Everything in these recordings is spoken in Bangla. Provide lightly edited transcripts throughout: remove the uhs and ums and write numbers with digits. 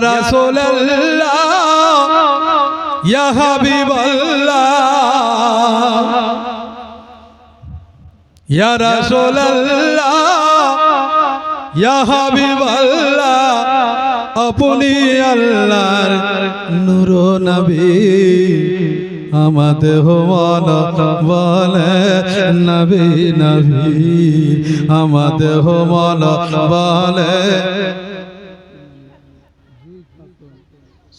رسول اللہ یا حبیب اللہ یا رسول اللہ یا حبیب اللہ اپنی اللہ نور و نبی آمد ہو مولا والے نبی نبی آمد ہو مولا والے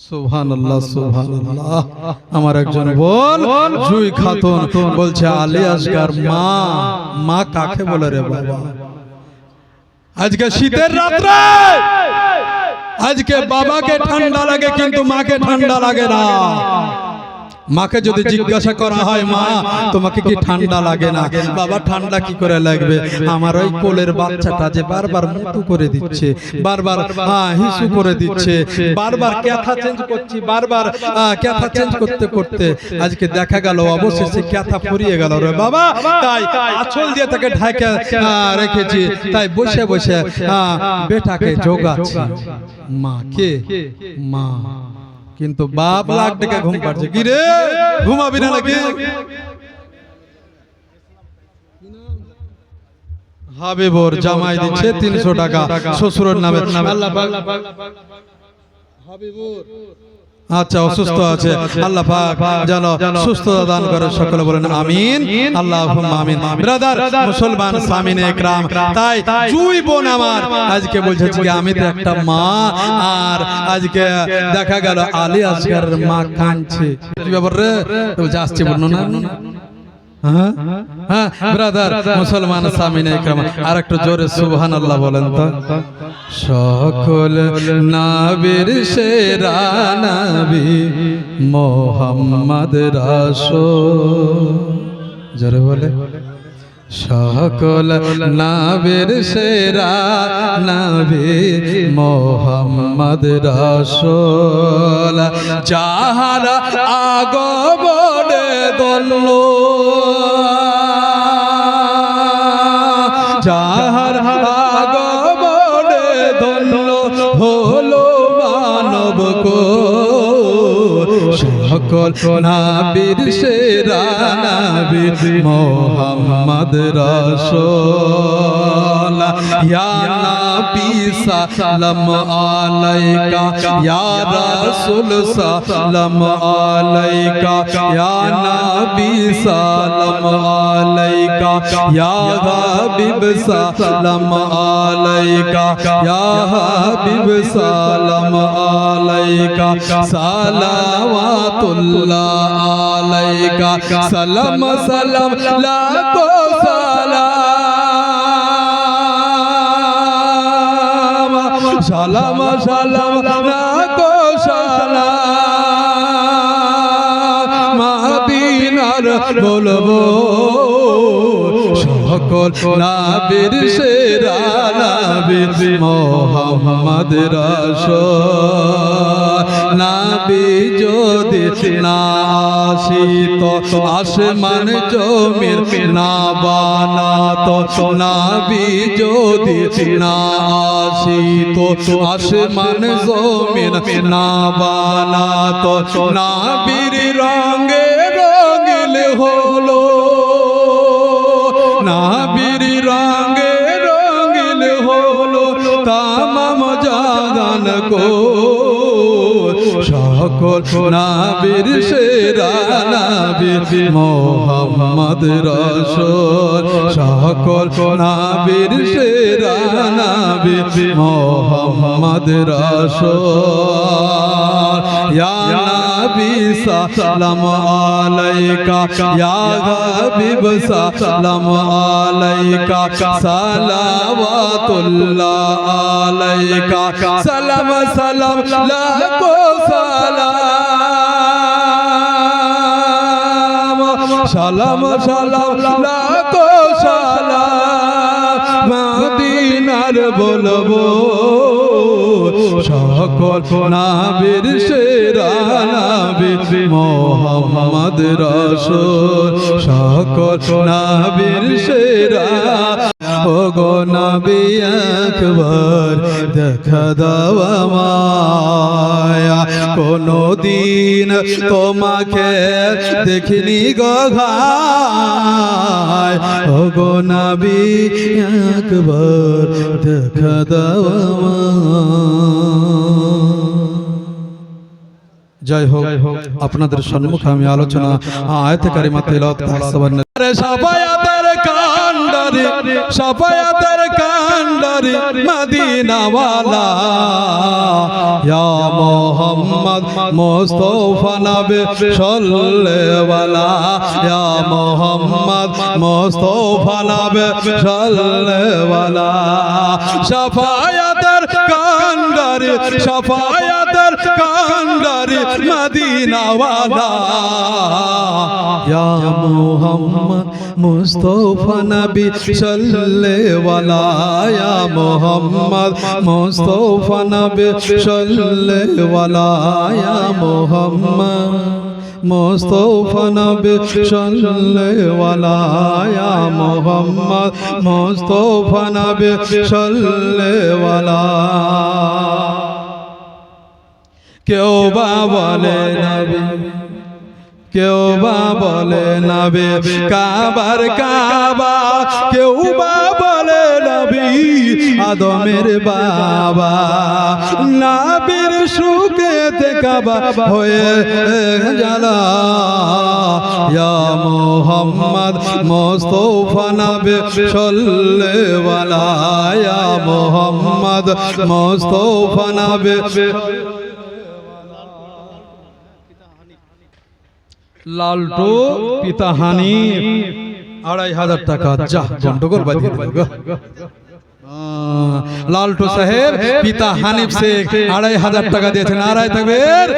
সুবহানাল্লাহ সুবহানাল্লাহ। আমার একজন বোন জুই খাতুন বলছে আলী আসগার মা, মা কাকে বলে রে বাবা? আজকে শীতের রাত্রে আজকে বাবাকে ঠান্ডা লাগে কিন্তু মাকে ঠান্ডা লাগে না। মাকে যদি জিজ্ঞাসা করা হয় মা তোমাকে কি ঠান্ডা লাগে না, বাবা ঠান্ডা কি করে লাগবে, আমার ওই কোলের বাচ্চাটা যে বারবার মুতু করে দিচ্ছে, বারবার হিসু করে দিচ্ছে, বারবার ক্যাথা চেঞ্জ করছি, বারবার ক্যাথা চেঞ্জ করতে করতে আজকে দেখা গেল অবশেষে ক্যাথা ফুরিয়ে গেল রে বাবা। তাই আঁচল দিয়ে তাকে ঢাকা রেখেছি, তাই বসে বসে বেটাকে জোগাচ্ছি। মা কে? মা। কিন্তু বাপ লাখ টাকা ঘুম পাচ্ছে। কি রে ঘুমাবি না নাকি? হাবিবুর জামাই দিচ্ছে 300 টাকা শ্বশুরের নামে। আল্লাহ হাবিবুর আচ্ছা অসুস্থ আছে, আল্লাহ পাক যেন সুস্থতা দান করে, সকলে বলেন আমিন আল্লাহুম্মা আমিন। ব্রাদার মুসলমান সামিনে একরাম, তাই দুই বোন আমার আজকে বলছে যে আমি তো একটা মা, আর আজকে দেখা গেল আলী আসগারের মা কাঁদছে। কি ব্যাপার রে? বলছে আসছে বলনো না। হ্যাঁ হ্যাঁ ব্রাদার মুসলমান সামিনে একরাম, আর একটু জোরে সুবহানাল্লাহ বলেন তো। সকল নবীর সেরা নবী মোহাম্মদ রাসূল, জোরে বলে। সকল নবীর সেরা নবী মোহাম্মদ রাসূল, যাহার আগমনে ধন্য, যাহার আগমনে ধন্য হলো মানব কুল। সকল নবীর সেরা নবী মোহাম্মদ রাসূল, ইয়া নবী সালাম আলাইকা, ইয়া রাসূল সালাম আলাইকা, ইয়া নবী সালাম আলাইকা, ইয়া হাবিব সালাম আলাইকা, ইয়া হাবিব সালাম আলাইকা, সালাওয়াতুল্লাহ আলাইকা, সালাম সালাম লাখো সালাম, সালাম সালাম লাখো সালাম, মদিনার বলবো সকল নবীর সেরা নবী মোহাম্মদ রাসূল। নবী যদি না আসিত আসমান জমিন না বানাতো, নবী যদি না আসিত আসমান জমিন না বানাতো, নবীর রঙে রঙিল হলো, নবীর রঙে রঙিল হলো তামাম জাহান কো। সকল নবীর সেরা নবী মোহাম্মদ রাসূল, সকল নবীর সেরা নবী মোহাম্মদ রাসূল। ইয়া নবী সালাম আলাইকা, ইয়া হাবিব সালাম আলাইকা, সালাওয়াতুল্লাহ আলাইকা, সালাম সালাম লাখো সালাম, সালাম সালাম লাখো সালাম, মদিনার বলবো সকল নবীর সেরা নবী মোহাম্মদ রাসূল, সকল নবীর সেরা। ও গো নবী আকবার দেখা দাও আমায় কোনদিন তোমাকে দেখিনি গো ভাই ও গো নবী একবার দেখা দাও জয় হোক আপনাদের সম্মুখে আমি আলোচনা আয়াতে কারিমা তেলাওয়াত করব সাফায়াতের কান্ডারি সাফায়াতের কান্ডারি মদিনা ওয়ালা ইয়া মুহাম্মদ মুস্তাফা নবী সাল্লাল্লাহু ওয়ালা ইয়া মুহাম্মদ মুস্তাফা নবী সাল্লাল্লাহু ওয়ালা সাফায়াতের কান্ডারি সাফায়াতের কান্ডারি মদিনা ওয়ালা ইয়া মুহাম্মদ মুস্তাফা নবী সাল্লাল্লাহু আলা ইয়া মুহাম্মদ মুস্তাফা নবী সাল্লাল্লাহু আলা ইয়া মুহাম্মদ মুস্তাফা নবী সাল্লাল্লাহু আলা ইয়া মুহাম্মদ মুস্তাফা নবী সাল্লাল্লাহু আলা কেউ বা বলে নবী কেউ বা বলে নবী কাবার কাবা কেউ বা বলে নবী আদমের বাবা নবীর সুখেতে কাবা হয়ে জ্বালা ইয়া মুহাম্মদ মুস্তাফা নবী সাল্লাল্লাহু আলা ইয়া মুহাম্মদ মুস্তাফা নবী লালটু পিতা হানিফ 2500 টাকা যা গন্ডগোল বাজিয়ে দিল লালটু সাহেব পিতা হানিফ শেখ 2500 টাকা দিয়েছেন নারায়ে তাকবীর